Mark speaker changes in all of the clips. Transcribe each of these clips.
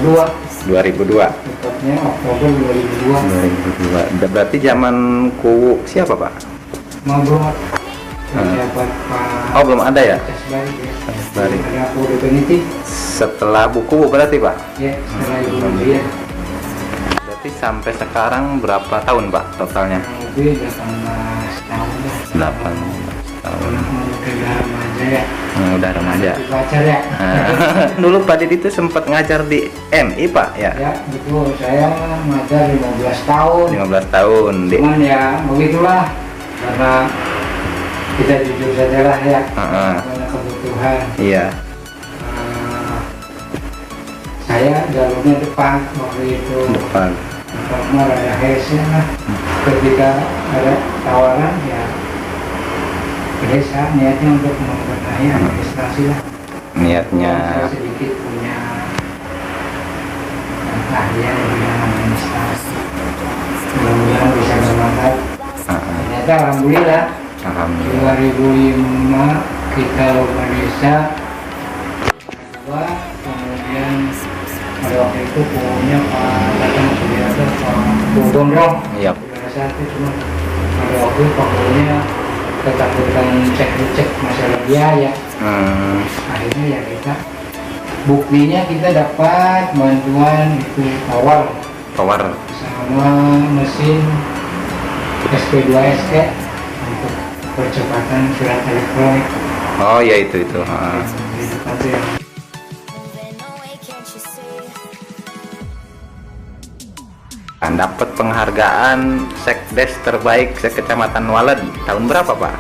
Speaker 1: 2002.
Speaker 2: Tepatnya Oktober 2002.
Speaker 1: 2002. Berarti zaman Kuwu siapa, Pak?
Speaker 2: Belum dapat Pak.
Speaker 1: Oh, belum ada ya?
Speaker 2: Casbari ya.
Speaker 1: Casbari.
Speaker 2: Ada aku definitif.
Speaker 1: Setelah buku berarti, Pak?
Speaker 2: Ya, setelah itu dia.
Speaker 1: Berarti sampai sekarang berapa tahun, Pak, totalnya?
Speaker 2: Lebih 18 tahun ya.
Speaker 1: 18 tahun.
Speaker 2: Udah remaja ya.
Speaker 1: Udah remaja.
Speaker 2: Pacar ya.
Speaker 1: Dulu Pak Didi itu sempat ngajar di MI, Pak, ya?
Speaker 2: Ya, betul. Saya ngajar 15 tahun.
Speaker 1: 15 tahun.
Speaker 2: Cuman ya begitulah, karena kita jujur saja lah ya, karena kebutuhan.
Speaker 1: Iya.
Speaker 2: Saya jalurnya depan waktu itu.
Speaker 1: Depan.
Speaker 2: Karena ada hese lah. Ketika ada tawaran ya, desa niatnya untuk membenahi administrasi lah.
Speaker 1: Niatnya.
Speaker 2: Saya sedikit punya keahlian di bidang administrasi. Mudah-mudahan bisa bermanfaat. Ternyata alhamdulillah. 2005 kita lomba desa, kemudian pada waktu itu punya Pak Datang Sudiarto, Pak Gondrong.
Speaker 1: Iya.
Speaker 2: Pada saat itu cuma pada waktu itu Pak Gubernurnya ketakutan cek masalah biaya. Akhirnya ya kita, buktinya kita dapat bantuan itu tower sama mesin SP2SK untuk percepatan surat elektronik.
Speaker 1: Oh ya itu. Dapat penghargaan Sekdes terbaik sekecamatan Walet tahun berapa, Pak?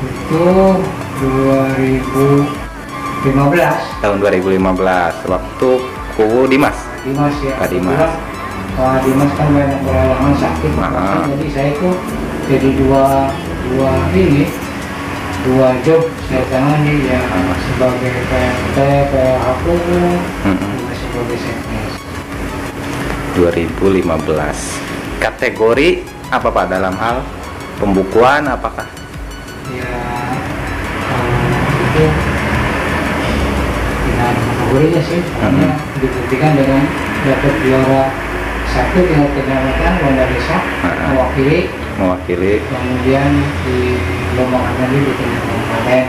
Speaker 2: Itu 2015.
Speaker 1: Tahun 2015 waktu Kuwu Dimas
Speaker 2: Ya.
Speaker 1: Pak Dimas.
Speaker 2: Pak Dimas kan banyak berhalangan sakit, jadi saya itu jadi dua job saya tangani ya, sebagai PMT, PHP, juga sebagai sekdes.
Speaker 1: 2015. Kategori apa, Pak, dalam hal pembukuan apakah?
Speaker 2: Ya, itu dengan kategorinya sih, hanya dibuktikan dengan dapat juara 1 tingkat kecamatan lomba desa,
Speaker 1: mewakili,
Speaker 2: kemudian di lomba lagi di tingkat kabupaten.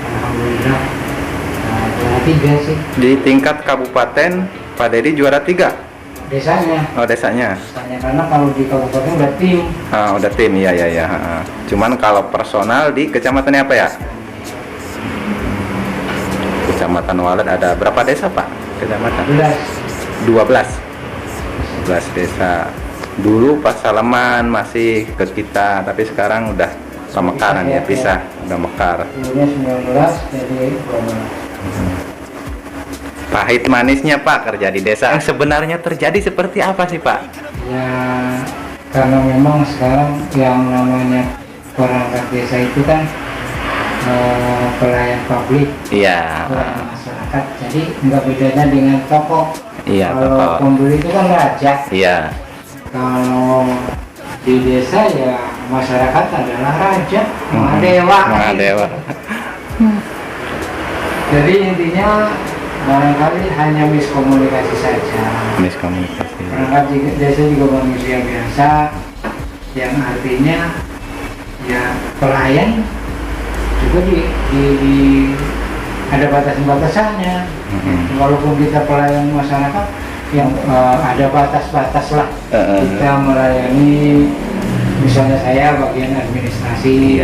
Speaker 2: Alhamdulillah juara 3 sih.
Speaker 1: Di tingkat kabupaten Pak Dedi juara 3.
Speaker 2: Desanya.
Speaker 1: Oh, desanya.
Speaker 2: Karena kalau di kabupaten udah tim.
Speaker 1: Udah tim, iya. Cuman kalau personal di kecamatannya apa ya? Kecamatan Walet ada berapa desa, Pak? Kecamatan? 12 desa. Dulu pas Salaman masih ke kita, tapi sekarang udah pemekaran ya, pisah, udah mekar.
Speaker 2: Dulunya 19 jadi 12.
Speaker 1: Pahit manisnya, Pak, kerja di desa sebenarnya terjadi seperti apa sih, Pak?
Speaker 2: Ya, karena memang sekarang yang namanya perangkat desa itu kan pelayan publik,
Speaker 1: iya,
Speaker 2: pelayan masyarakat. Jadi nggak bedanya dengan toko.
Speaker 1: Iya,
Speaker 2: kalau pembeli itu kan raja.
Speaker 1: Iya.
Speaker 2: Kalau di desa ya masyarakat adalah raja, Mahadewa. Jadi intinya barangkali hanya miskomunikasi saja. Perangkat desa juga manusia biasa, yang artinya ya pelayan juga di ada batasan-batasannya. Walaupun kita pelayan masyarakat, yang ada batas-batas lah. Kita melayani, misalnya saya bagian administrasi,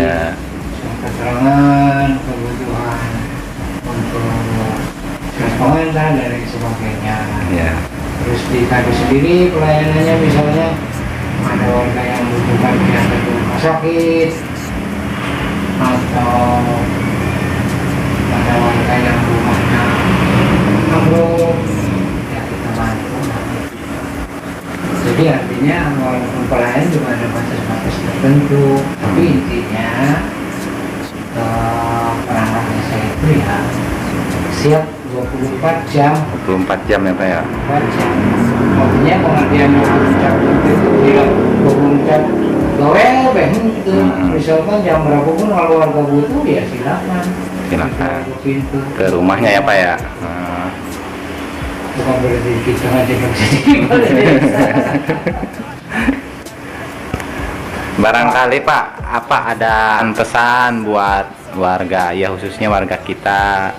Speaker 2: keterangan, kebutuhan untuk pengantar dan lain sebagainya. Terus di kado sendiri pelayanannya, misalnya ada warga yang membutuhkan diantar ke rumah sakit, atau ada warga yang rumahnya ambruk, ya kita bantu. Jadi artinya walaupun pelayan juga ada batas-batas tertentu, tapi intinya perangkat desa itu ya siap 24 jam.
Speaker 1: 24 jam ya, Pak ya?
Speaker 2: 24 jam. Artinya pengertian 24 jam itu tidak 24 jam gawe gitu. Misalkan jam berapa pun kalau warga butuh ya silakan
Speaker 1: ke rumahnya ya, Pak ya?
Speaker 2: bukan berarti kita aja nggak bisa jadi kepala desa.
Speaker 1: Barangkali Pak, apa ada pesan buat warga, ya khususnya warga kita?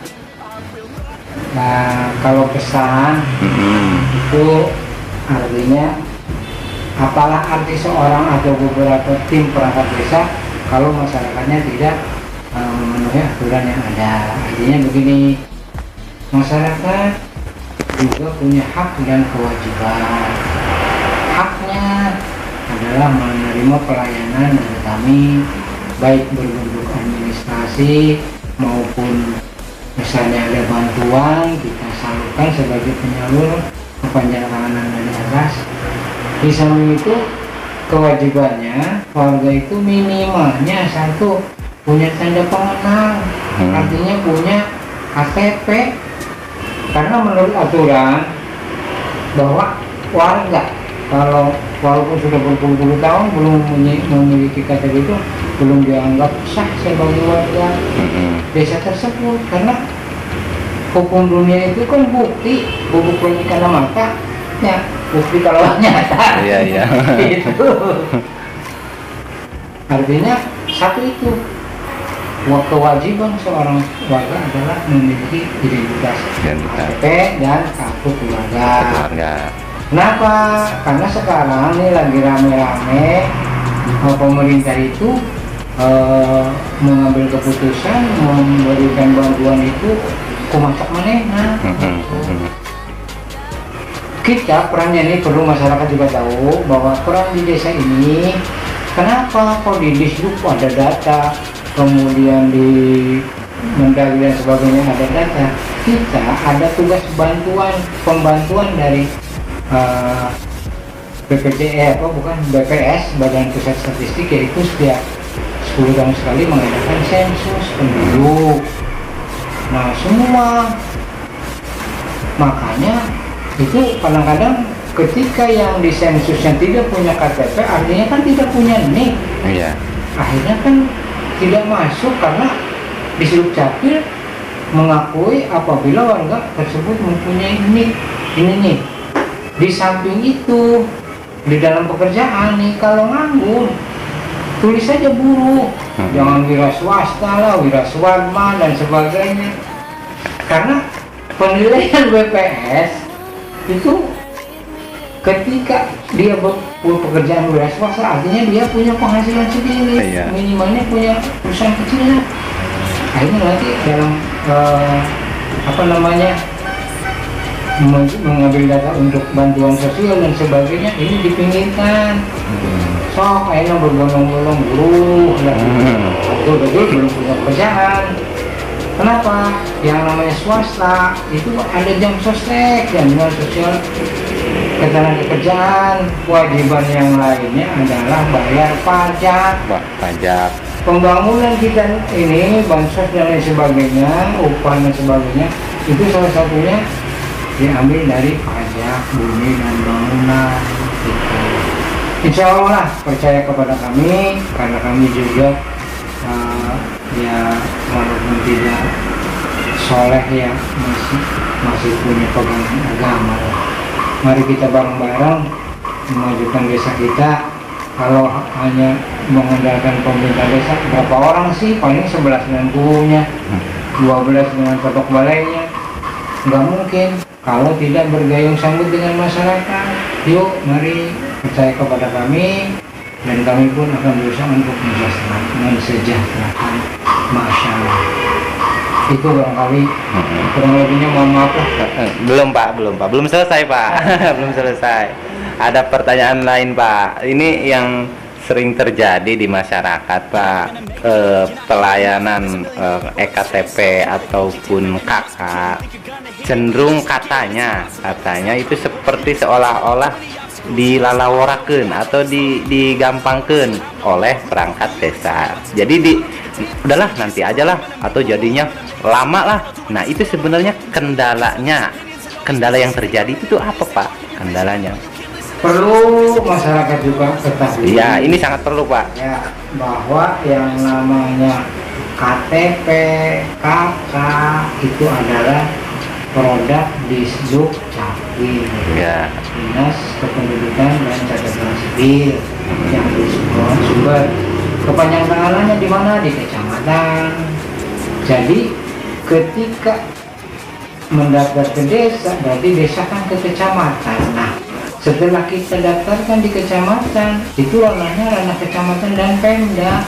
Speaker 2: Nah, kalau pesan itu artinya apalah arti seorang atau beberapa tim perangkat desa kalau masyarakatnya tidak memenuhi aturan yang ada. Artinya begini, masyarakat juga punya hak dan kewajiban. Haknya adalah menerima pelayanan dari kami, baik berbentuk administrasi maupun misalnya ada bantuan kita salurkan sebagai penyalur kepanjangan tangan dari atas. Di samping itu kewajibannya warga itu minimalnya satu punya tanda pengenal, artinya punya KTP, karena menurut aturan bahwa warga kalau walaupun sudah berpuluh-puluh tahun belum memiliki KTP itu belum dianggap sah sebagai warga desa tersebut, karena hukum dunia itu kan bukti karena mata ya, bukti kalau nyata.
Speaker 1: Iya.
Speaker 2: Itu artinya satu itu kewajiban seorang warga adalah memiliki identitas KTP dan kartu keluarga. Kenapa? Karena sekarang ini lagi rame-rame pemerintah itu mengambil keputusan memberikan bantuan itu kumacak manehna. Kita perannya ini perlu masyarakat juga tahu bahwa peran di desa ini, kenapa kok di Disduk ada data, kemudian di Mendagri dan sebagainya ada data. Kita ada tugas pembantuan dari BPS, Badan Pusat Statistik, yaitu setiap 10 tahun sekali mengadakan sensus penduduk. Nah, semua makanya itu kadang-kadang ketika yang di sensusnya tidak punya KTP, artinya kan tidak punya NIK.
Speaker 1: Iya.
Speaker 2: Akhirnya kan tidak masuk karena di Dukcapil mengakui apabila warga tersebut mempunyai NIK. Ini nih. Di samping itu, di dalam pekerjaan nih, kalau nganggur, tulis saja buruh. Jangan wira swasta lah, wira swasta dan sebagainya. Karena penilaian BPS itu ketika dia pekerjaan wira swasta, artinya dia punya penghasilan sendiri, minimalnya punya perusahaan kecil lah. Akhirnya nanti dalam mengambil data untuk bantuan sosial dan sebagainya ini dipinggirkan. Sok akhirnya berbondong-bondong buruh dan betul-betul belum punya pekerjaan. Kenapa? Yang namanya swasta itu ada jam sostek, jaminan sosial ketenagakerjaan. Kewajiban yang lainnya adalah bayar pajak. Pembangunan kita ini, bansos dan lain sebagainya, upah dan sebagainya, itu salah satunya diambil dari pajak bumi dan bangunan. Gitu. Insya Allah percaya kepada kami, karena kami juga ya walaupun tidak soleh ya masih punya pegangan agama. Mari kita bareng-bareng memajukan desa kita. Kalau hanya mengandalkan pemerintah desa, berapa orang sih? Paling 11 dengan gurunya, 12 dengan ketok balainya. Nggak mungkin kalau tidak bergayung sambut dengan masyarakat. Yuk mari percaya kepada kami, dan kami pun akan berusaha untuk mensejahterakan masyarakat. Itu barangkali kurang lebihnya, mohon maaf lah.
Speaker 1: Belum selesai Pak. Belum selesai. Ada pertanyaan lain Pak. Ini yang sering terjadi di masyarakat Pak, pelayanan EKTP ataupun KK cenderung katanya itu seperti seolah-olah dilalaworakeun atau digampangkeun oleh perangkat desa. Jadi udahlah nanti aja lah, atau jadinya lama lah. Nah itu sebenarnya kendala yang terjadi itu apa Pak kendalanya?
Speaker 2: Perlu masyarakat juga ketahui.
Speaker 1: Ya, ini sangat perlu Pak.
Speaker 2: Ya, bahwa yang namanya KTP, KK itu adalah produk Disduk Capil,
Speaker 1: Ya.
Speaker 2: Dinas Kependudukan dan Catatan Sipil yang di Sumber. Kepanjangtangannya di mana? Di kecamatan. Jadi ketika mendaftar ke desa, berarti desa kan ke kecamatan. Nah, setelah kita daftarkan di kecamatan, itu ranahnya ranah kecamatan dan Pemda.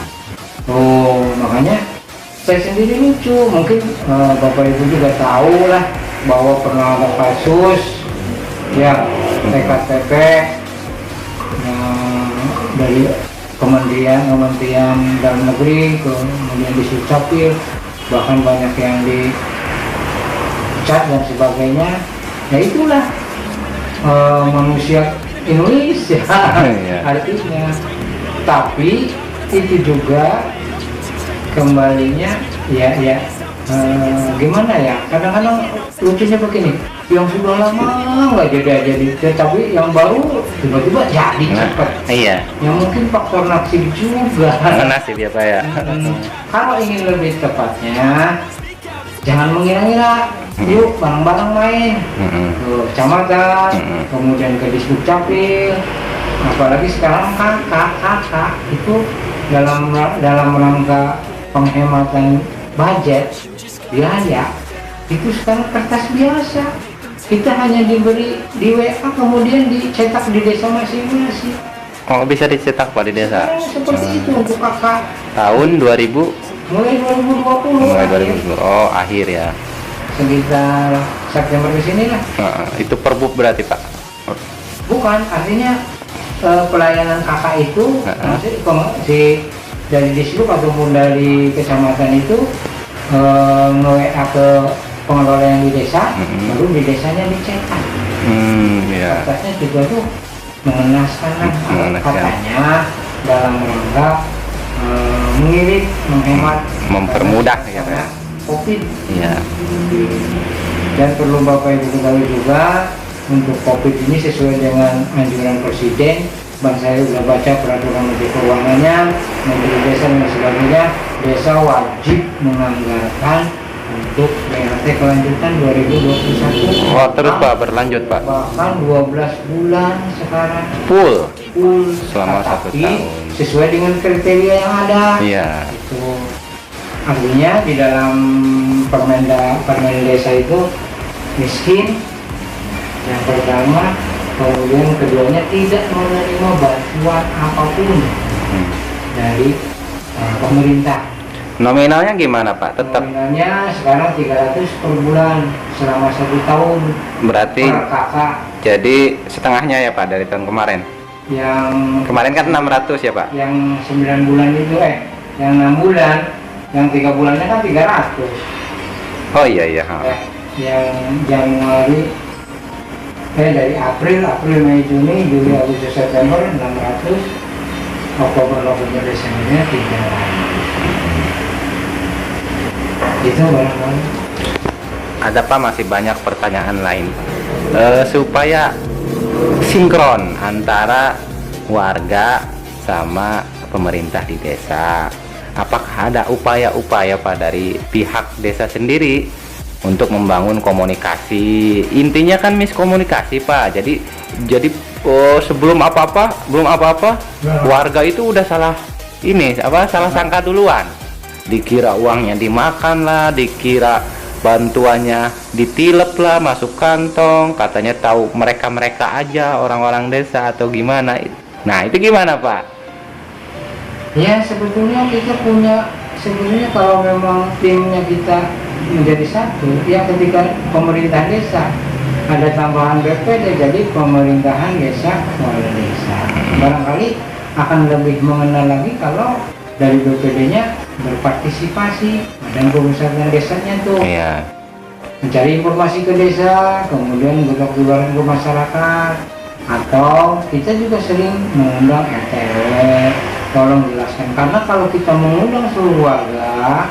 Speaker 2: Oh, makanya saya sendiri lucu, mungkin Bapak Ibu juga tahu lah bahwa pernah ada kasus ya TKTP dari Kementerian Dalam Negeri kemudian di Capil, bahkan banyak yang dicat dan sebagainya. Ya itulah manusia Indonesia artinya. Tapi itu juga kembalinya ya gimana ya, kadang-kadang lucunya begini, yang sudah lama nggak jadi, tapi yang baru tiba-tiba jadi cepat.
Speaker 1: Iya.
Speaker 2: Yang mungkin faktor naksir juga.
Speaker 1: Nasib ya Pak ya.
Speaker 2: Kalau ingin lebih tepatnya, jangan mengira-ngira. Yuk bareng-bareng main ke kecamatan, kemudian ke Disduk Capil. Apalagi sekarang kakak itu dalam rangka penghematan budget biaya, itu sekarang kertas biasa kita hanya diberi di WA, kemudian dicetak di desa masing-masing.
Speaker 1: Oh, bisa dicetak Pak di desa?
Speaker 2: Seperti itu untuk kakak.
Speaker 1: Tahun 2000?
Speaker 2: Mulai 2020.
Speaker 1: Mulai 2020. Oh, akhir ya.
Speaker 2: Sekitar September ke sini lah.
Speaker 1: Itu perbuk berarti Pak?
Speaker 2: Bukan, artinya pelayanan kakak itu dari Disduk ataupun dari kecamatan itu nge-WA ke pengelola yang di desa, baru di desanya dicetak.
Speaker 1: Ya.
Speaker 2: Kertasnya juga tuh mengenaskan katanya dalam rangka mengirit, menghemat,
Speaker 1: mempermudah ya Pak ya.
Speaker 2: COVID.
Speaker 1: Iya.
Speaker 2: Dan perlu Bapak Ibu ketahui juga, untuk COVID ini sesuai dengan anjuran Presiden, Bang saya sudah baca peraturan Menteri Keuangannya, Menteri Desa dan sebagainya, desa wajib menganggarkan untuk BLT kelanjutan 2021.
Speaker 1: Oh, terus Pak, berlanjut Pak?
Speaker 2: Bahkan 12 bulan sekarang.
Speaker 1: Full selama
Speaker 2: tapi
Speaker 1: 1 tahun.
Speaker 2: sesuai dengan kriteria yang ada.
Speaker 1: Iya.
Speaker 2: Itu artinya di dalam Permen Desa itu miskin yang pertama, kemudian keduanya tidak menerima bantuan apapun dari pemerintah.
Speaker 1: Nominalnya gimana Pak? Tetap?
Speaker 2: Nominalnya sekarang 300 per bulan selama 1 tahun.
Speaker 1: Berarti
Speaker 2: per kakak.
Speaker 1: jadi setengahnya ya Pak dari tahun kemarin?
Speaker 2: Yang
Speaker 1: kemarin kan 600 ya Pak?
Speaker 2: Yang 9 bulan itu yang 6 bulan, yang 3 bulannya kan 300.
Speaker 1: Oh iya.
Speaker 2: Yang Januari dari April, Mei, Juni, Juli, Agustus, September 600, Oktober, November, Desembernya 300. Itu barangkali.
Speaker 1: Ada Pak, masih banyak pertanyaan lain supaya sinkron antara warga sama pemerintah di desa. Apakah ada upaya-upaya Pak dari pihak desa sendiri untuk membangun komunikasi? Intinya kan miskomunikasi Pak. Jadi sebelum apa-apa warga itu udah salah sangka duluan. Dikira uangnya dimakan lah, dikira bantuannya ditilep lah, masuk kantong, katanya tahu mereka aja orang-orang desa atau gimana. Nah itu gimana Pak?
Speaker 2: Ya sebetulnya kita punya, kalau memang timnya kita menjadi satu, ya ketika pemerintah desa ada tambahan BPD jadi pemerintahan desa kepala desa, barangkali akan lebih mengenal lagi kalau dari BPD-nya berpartisipasi dan pemusatan desanya tuh mencari informasi ke desa, kemudian gedok-gedokan ke masyarakat, atau kita juga sering mengundang RT, tolong jelaskan, karena kalau kita mengundang seluruh warga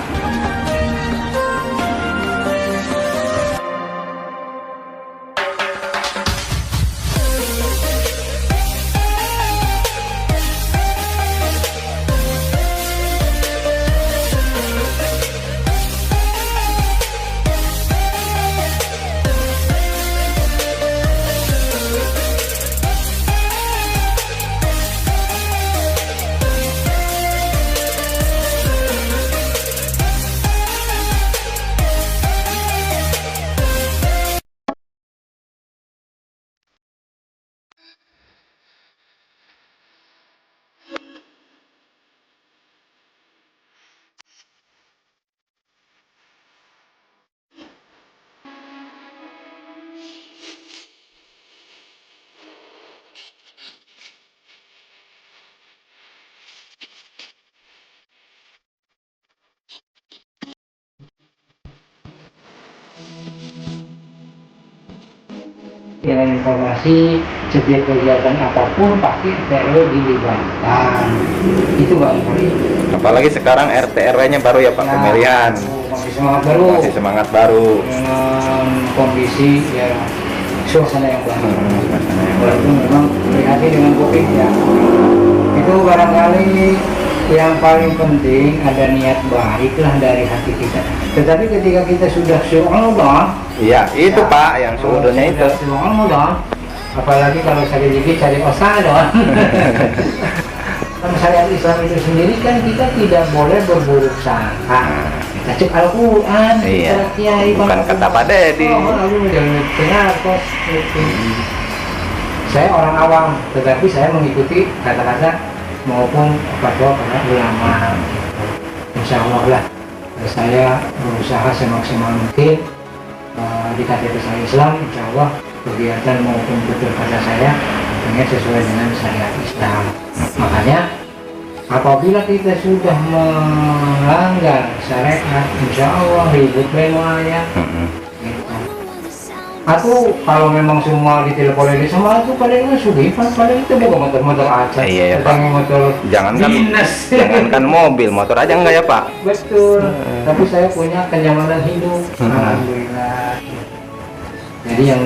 Speaker 2: dengan informasi setiap kegiatan apapun pasti RT RW dilibatkan. Itu Pak Ibu.
Speaker 1: Apalagi sekarang RT RW-nya baru ya Pak,
Speaker 2: Ya,
Speaker 1: pemilihan.
Speaker 2: masih semangat baru.
Speaker 1: Masih semangat baru.
Speaker 2: Dengan kondisi ya suasana yang baru.
Speaker 1: Suasana yang baru.
Speaker 2: Walaupun memang prihatin dengan COVID ya. Itu barangkali yang paling penting ada niat baiklah dari hati kita. Tetapi ketika kita sudah su'udah,
Speaker 1: Iya, itu
Speaker 2: ya,
Speaker 1: Pak yang suudahnya itu.
Speaker 2: su'udah, apalagi kalau sakit gigi cari osadon. Syariat Islam itu sendiri kan kita tidak boleh berburuk sangka. Kita cek Al-Quran,
Speaker 1: Iya.
Speaker 2: kita kiai,
Speaker 1: Bukan kata Pak Dedi.
Speaker 2: jangan kos. Saya orang awam, tetapi saya mengikuti kata-kata maupun fatwa para ulama. Insya Allah lah, saya berusaha semaksimal mungkin di KTP saya Islam. Insya Allah kegiatan maupun berkata saya tentunya sesuai dengan syariat Islam. Makanya apabila kita sudah melanggar syariat, insya Allah ribut memangnya. Aku kalau memang semua ditelepon lagi sama aku paling sugihan, paling itu bukan motor-motor aja.
Speaker 1: Iya ya Pak.
Speaker 2: Motor
Speaker 1: Jangankan
Speaker 2: dinas.
Speaker 1: jangankan mobil, motor aja enggak ya Pak?
Speaker 2: Betul. Tapi saya punya kenyamanan hidup. Alhamdulillah. Jadi yang